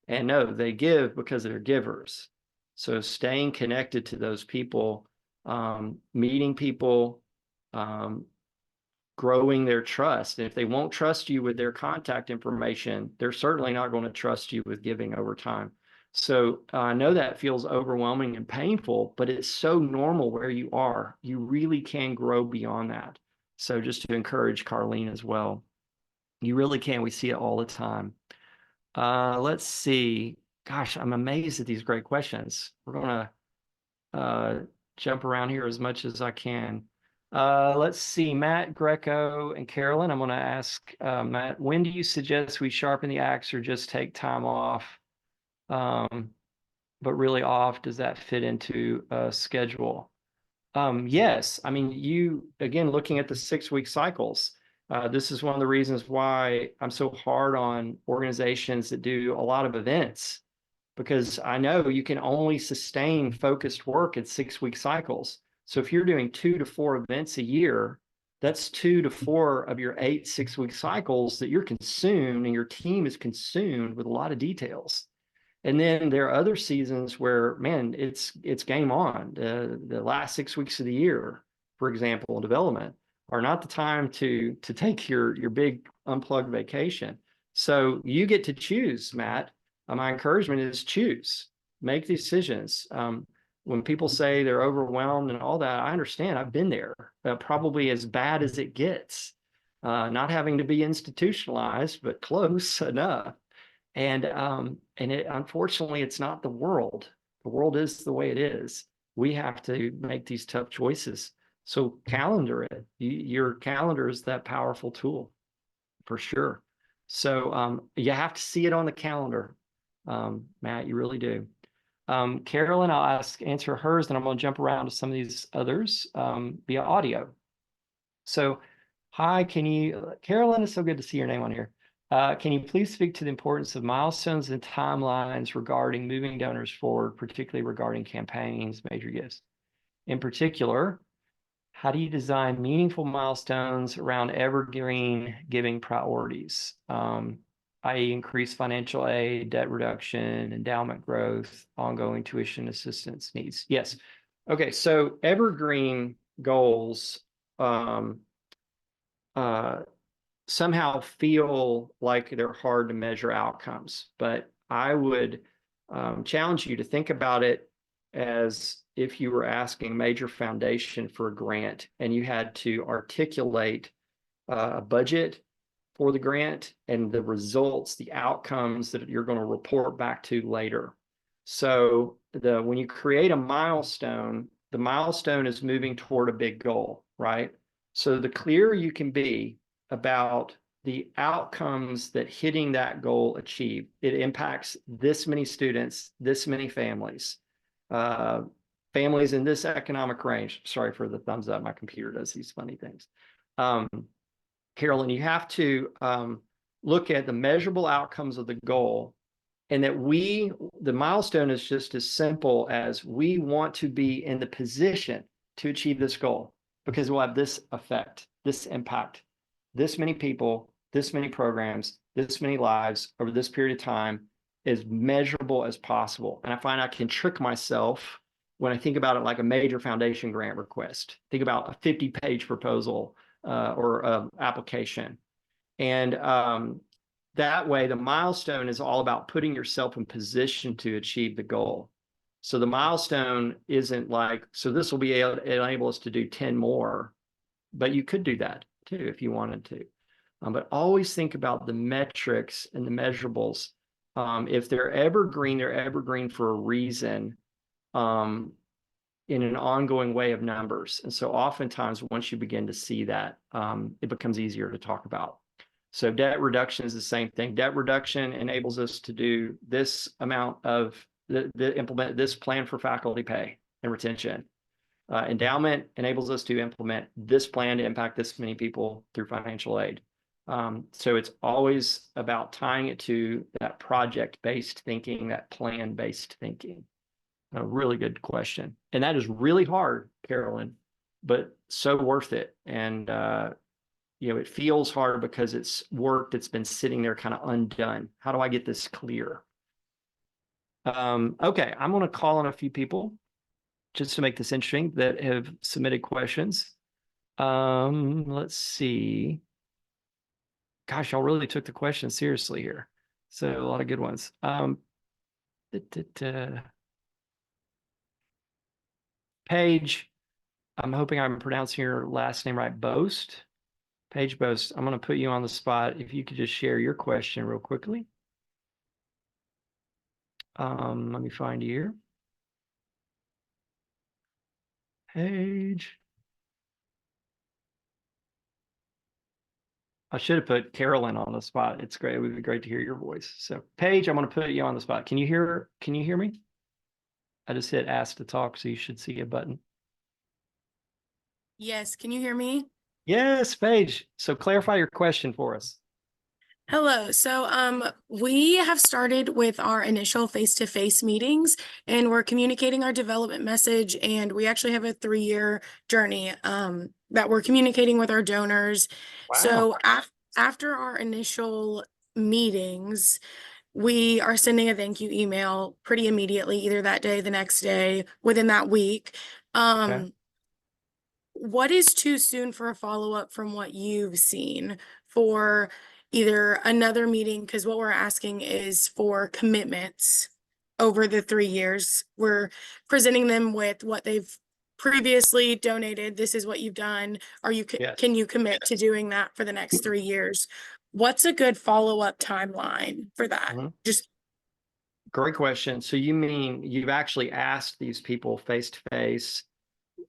And no, they give because they're givers. So staying connected to those people, meeting people, growing their trust. And if they won't trust you with their contact information, they're certainly not going to trust you with giving over time. So I know that feels overwhelming and painful, but it's so normal where you are. You really can grow beyond that. So just to encourage Carlene as well, you really can. We see it all the time. Let's see. Gosh, I'm amazed at these great questions. We're going to jump around here as much as I can. Let's see, Matt, Greco, and Carolyn. I'm going to ask Matt, when do you suggest we sharpen the axe or just take time off? But really off, does that fit into a schedule? Yes. I mean, again, looking at the 6-week cycles, this is one of the reasons why I'm so hard on organizations that do a lot of events, because I know you can only sustain focused work at 6-week cycles. So if you're doing 2 to 4 events a year, that's 2 to 4 of your 8 6-week cycles that you're consumed and your team is consumed with a lot of details. And then there are other seasons where, man, it's game on. The last 6 weeks of the year, for example, development are not the time to take your big unplugged vacation. So you get to choose, Matt. My encouragement is choose, make decisions. When people say they're overwhelmed and all that, I understand. I've been there, probably as bad as it gets, not having to be institutionalized, but close enough. And unfortunately, it's not the world. The world is the way it is. We have to make these tough choices. So calendar it. Your calendar is that powerful tool, for sure. So you have to see it on the calendar, Matt. You really do. Carolyn, I'll answer hers, then I'm going to jump around to some of these others via audio. So, hi, Carolyn, it's so good to see your name on here. Can you please speak to the importance of milestones and timelines regarding moving donors forward, particularly regarding campaigns, major gifts? In particular, how do you design meaningful milestones around evergreen giving priorities, i.e. increased financial aid, debt reduction, endowment growth, ongoing tuition assistance needs? Yes. Okay, so evergreen goals somehow feel like they're hard to measure outcomes, but I would challenge you to think about it as if you were asking a major foundation for a grant and you had to articulate a budget for the grant and the results, the outcomes that you're going to report back to later. So when you create a milestone, the milestone is moving toward a big goal, right? So the clearer you can be about the outcomes that hitting that goal achieve, it impacts this many students, this many families, families in this economic range. Sorry for the thumbs up. My computer does these funny things. Carolyn, you have to look at the measurable outcomes of the goal, and that the milestone is just as simple as we want to be in the position to achieve this goal because we'll have this effect, this impact, this many people, this many programs, this many lives over this period of time, as measurable as possible. And I find I can trick myself when I think about it like a major foundation grant request. Think about a 50-page proposal or application. And that way, the milestone is all about putting yourself in position to achieve the goal. So the milestone isn't like, so this will be able to enable us to do 10 more, but you could do that too if you wanted to. But always think about the metrics and the measurables. If they're evergreen for a reason, in an ongoing way of numbers. And so oftentimes once you begin to see that, it becomes easier to talk about. So debt reduction is the same thing. Debt reduction enables us to do this amount of implement this plan for faculty pay and retention. Endowment enables us to implement this plan to impact this many people through financial aid. So it's always about tying it to that project-based thinking, that plan-based thinking. A really good question. And that is really hard, Carolyn, but so worth it. And, it feels hard because it's work that's been sitting there kind of undone. How do I get this clear? Okay, I'm going to call on a few people just to make this interesting that have submitted questions. Let's see. Gosh, y'all really took the question seriously here. So a lot of good ones. Paige, I'm hoping I'm pronouncing your last name right. Boast. Paige Boast, I'm going to put you on the spot. If you could just share your question real quickly. Let me find you here. Paige. I should have put Carolyn on the spot. It's great. It would be great to hear your voice. So Paige, I'm going to put you on the spot. Can you hear me? I just hit ask to talk, so you should see a button. Yes, can you hear me? Yes, Paige. So clarify your question for us. Hello. So we have started with our initial face-to-face meetings, and we're communicating our development message, and we actually have a 3-year journey that we're communicating with our donors. Wow. So after our initial meetings, we are sending a thank you email pretty immediately, either that day, the next day, within that week. Okay. What is too soon for a follow-up from what you've seen for either another meeting? Because what we're asking is for commitments over the 3 years. We're presenting them with what they've previously donated. This is what you've done. Yes. Can you commit to doing that for the next 3 years? What's a good follow-up timeline for that? Just Great question. So you mean you've actually asked these people face to face,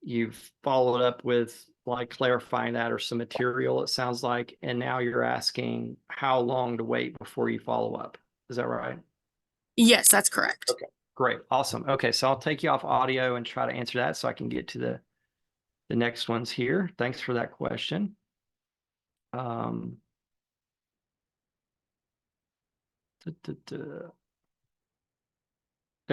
you've followed up with like clarifying that or some material, it sounds like, and now you're asking how long to wait before you follow up. Is that right? yes, that's correct. Okay, great. Awesome. Okay, so I'll take you off audio and try to answer that so I can get to the next ones here. Thanks for that question. There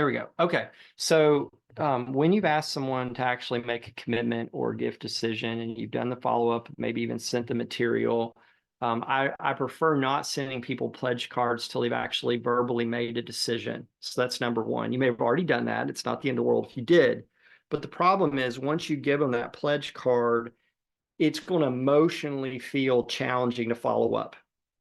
we go. Okay. So when you've asked someone to actually make a commitment or gift decision and you've done the follow-up, maybe even sent the material, I prefer not sending people pledge cards till they've actually verbally made a decision. So that's number one. You may have already done that. It's not the end of the world if you did. But the problem is once you give them that pledge card, it's going to emotionally feel challenging to follow up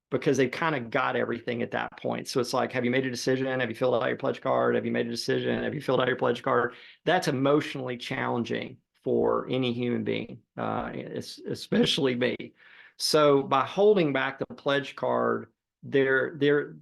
because they've kind of got everything at that point. So it's like, have you made a decision? Have you filled out your pledge card? Have you made a decision? Have you filled out your pledge card? That's emotionally challenging for any human being, especially me. So by holding back the pledge card, there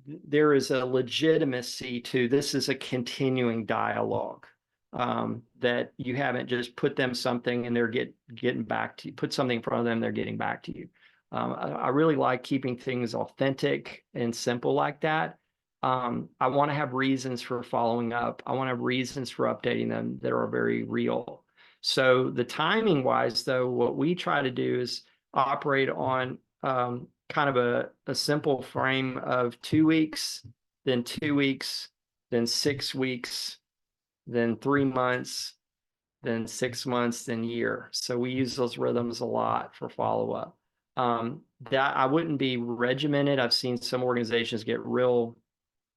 is a legitimacy to this is a continuing dialogue. That you haven't just put them something and they're getting back to you, put something in front of them, they're getting back to you. I really like keeping things authentic and simple like that. I want to have reasons for following up. I want to have reasons for updating them that are very real. So the timing wise, though, what we try to do is operate on kind of a simple frame of 2 weeks, then 2 weeks, then 6 weeks, then 3 months, then 6 months, then year. So we use those rhythms a lot for follow-up. That I wouldn't be regimented. I've seen some organizations get real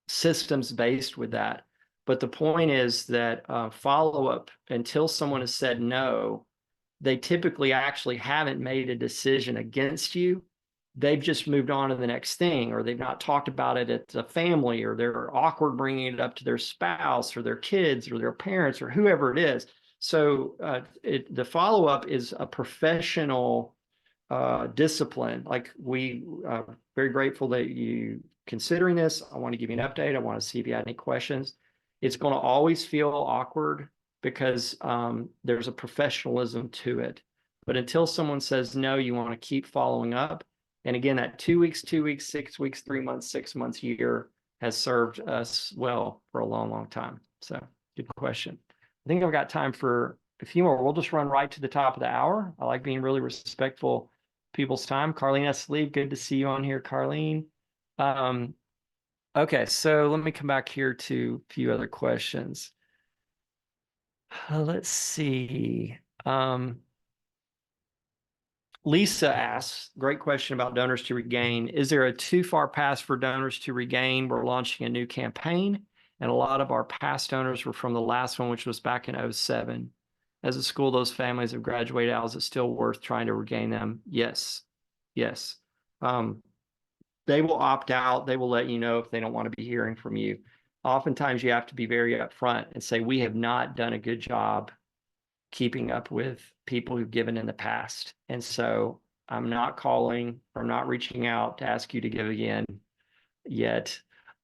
systems based with that. But the point is that follow-up until someone has said no, they typically actually haven't made a decision against you. they've just moved on to the next thing, or they've not talked about it at the family, or they're awkward bringing it up to their spouse or their kids or their parents or whoever it is. So the follow-up is a professional discipline. Like we very grateful that you considering this. I want to give you an update. I want to see if you had any questions. It's going to always feel awkward because there's a professionalism to it. But until someone says no, you want to keep following up. And again, that 2 weeks, 2 weeks, 6 weeks, 3 months, 6 months, year has served us well for a long, long time. So good question. I think I've got time for a few more. We'll just run right to the top of the hour. I like being really respectful of people's time. Carlene has to leave. Good to see you on here, Carlene. Okay, so let me come back here to a few other questions. Let's see. Lisa asks, great question about Donors to Regain. Is there a too far pass for Donors to Regain? We're launching a new campaign, and a lot of our past donors were from the last one, which was back in 2007. As a school, those families have graduated out. Is it still worth trying to regain them? Yes. Yes. They will opt out. They will let you know if they don't want to be hearing from you. Oftentimes, you have to be very upfront and say, we have not done a good job keeping up with people who've given in the past. And so I'm not calling or I'm not reaching out to ask you to give again yet.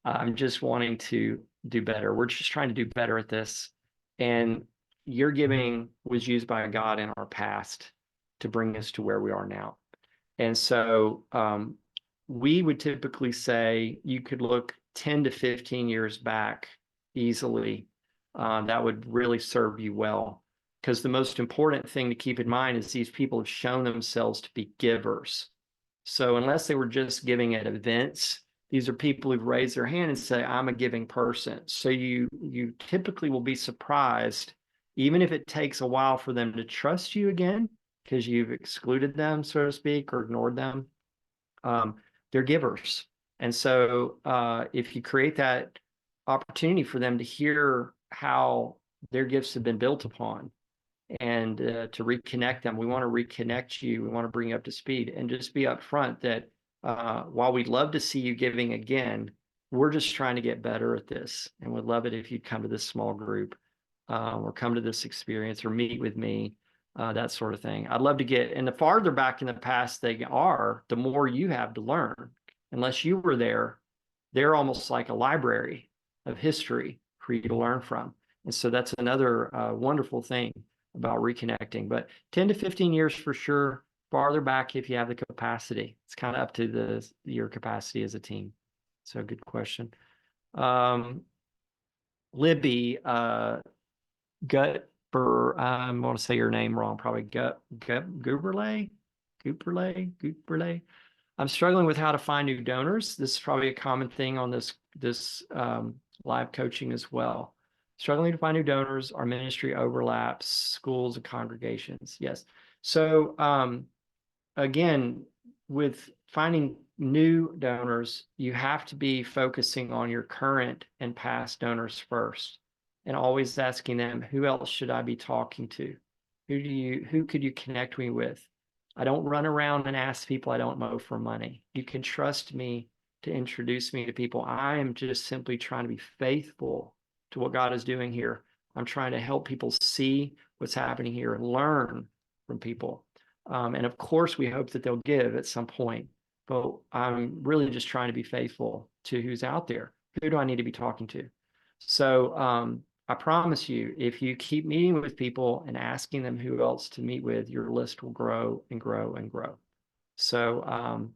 I'm just wanting to do better. We're just trying to do better at this. And your giving was used by God in our past to bring us to where we are now. And so we would typically say you could look 10 to 15 years back easily. That would really serve you well. Because the most important thing to keep in mind is these people have shown themselves to be givers. So unless they were just giving at events, these are people who've raised their hand and say, I'm a giving person. So you typically will be surprised, even if it takes a while for them to trust you again, because you've excluded them, so to speak, or ignored them. They're givers. And so if you create that opportunity for them to hear how their gifts have been built upon, and to reconnect them. We want to reconnect you. We want to bring you up to speed and just be upfront that while we'd love to see you giving again, we're just trying to get better at this, and would love it if you'd come to this small group or come to this experience or meet with me, that sort of thing. I'd love to get, and the farther back in the past they are, the more you have to learn. Unless you were there, they're almost like a library of history for you to learn from. And so that's another wonderful thing about reconnecting. But 10 to 15 years for sure, farther back if you have the capacity. It's kind of up to your capacity as a team. So good question. Libby, Gut for, I want to say your name wrong, probably Gooberlay. I'm struggling with how to find new donors. This is probably a common thing on this live coaching as well. Struggling to find new donors. Our ministry overlaps schools and congregations. Yes. So again, with finding new donors, you have to be focusing on your current and past donors first, and always asking them, who else should I be talking to? Who could you connect me with? I don't run around and ask people I don't know for money. You can trust me to introduce me to people. I am just simply trying to be faithful to what God is doing here. I'm trying to help people see what's happening here and learn from people. And of course, we hope that they'll give at some point, but I'm really just trying to be faithful to who's out there. Who do I need to be talking to? So I promise you, if you keep meeting with people and asking them who else to meet with, your list will grow and grow and grow. So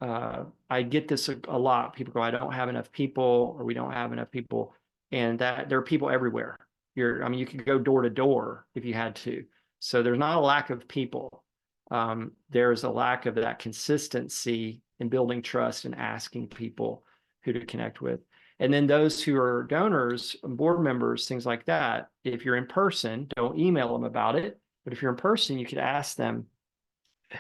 I get this a lot. People go, I don't have enough people, or we don't have enough people. And that there are people everywhere. You could go door to door if you had to. So there's not a lack of people. There's a lack of that consistency in building trust and asking people who to connect with. And then those who are donors, board members, things like that, if you're in person, don't email them about it. But if you're in person, you could ask them,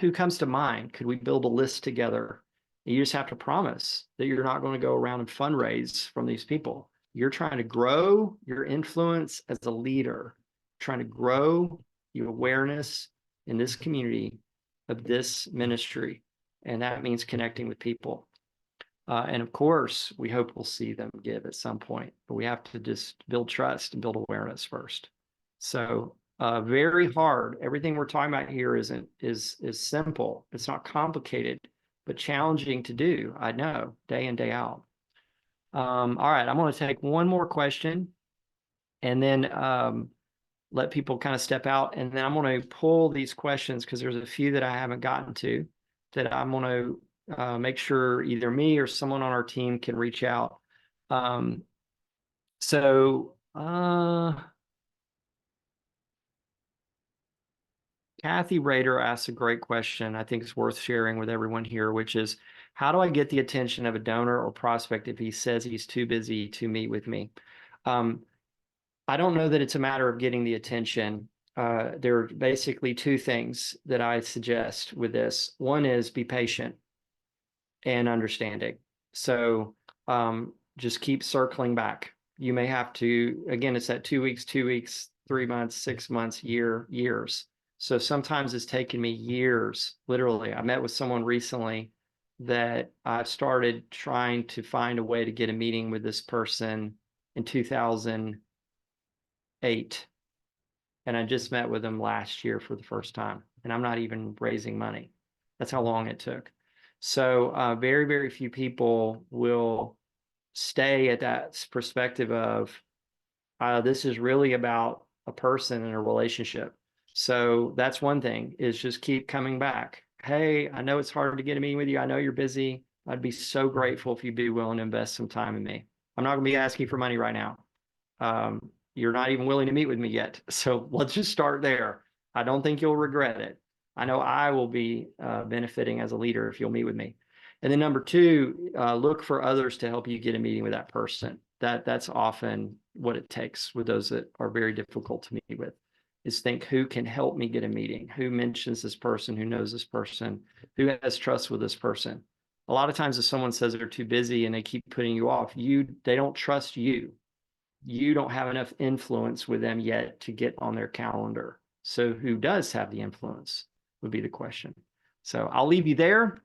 who comes to mind? Could we build a list together? And you just have to promise that you're not going to go around and fundraise from these people. You're trying to grow your influence as a leader, trying to grow your awareness in this community of this ministry. and that means connecting with people. And of course, we hope we'll see them give at some point, but we have to just build trust and build awareness first. So very hard. Everything we're talking about here is simple. It's not complicated, but challenging to do. I know, day in, day out. All right, I'm going to take one more question, and then let people kind of step out, and then I'm going to pull these questions because there's a few that I haven't gotten to that I'm going to make sure either me or someone on our team can reach out. Kathy Rader asks a great question. I think it's worth sharing with everyone here, which is, how do I get the attention of a donor or prospect if he says he's too busy to meet with me? I don't know that it's a matter of getting the attention. There are basically two things that I suggest with this. One is be patient and understanding. So just keep circling back. You may have to, again, it's that 2 weeks, 3 months, 6 months, years. So sometimes it's taken me years, literally. I met with someone recently that I've started trying to find a way to get a meeting with this person in 2008. And I just met with them last year for the first time. And I'm not even raising money. That's how long it took. So very, very few people will stay at that perspective of this is really about a person and a relationship. So that's one thing, is just keep coming back. Hey, I know it's hard to get a meeting with you. I know you're busy. I'd be so grateful if you'd be willing to invest some time in me. I'm not going to be asking for money right now. You're not even willing to meet with me yet. So let's just start there. I don't think you'll regret it. I know I will be benefiting as a leader if you'll meet with me. And then number two, look for others to help you get a meeting with that person. That's often what it takes with those that are very difficult to meet with, is think, who can help me get a meeting? Who mentions this person? Who knows this person? Who has trust with this person? A lot of times if someone says they're too busy and they keep putting you off, they don't trust you. You don't have enough influence with them yet to get on their calendar. So who does have the influence would be the question. So I'll leave you there.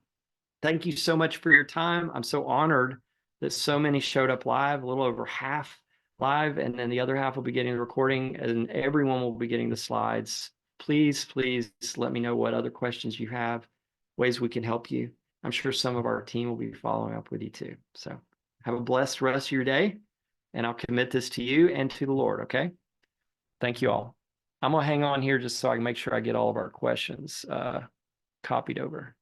Thank you so much for your time. I'm so honored that so many showed up live, a little over half live, and then the other half will be getting the recording, and everyone will be getting the slides. Please, please let me know what other questions you have, ways we can help you. I'm sure some of our team will be following up with you too. So have a blessed rest of your day, and I'll commit this to you and to the Lord, okay? Thank you all. I'm going to hang on here just so I can make sure I get all of our questions copied over.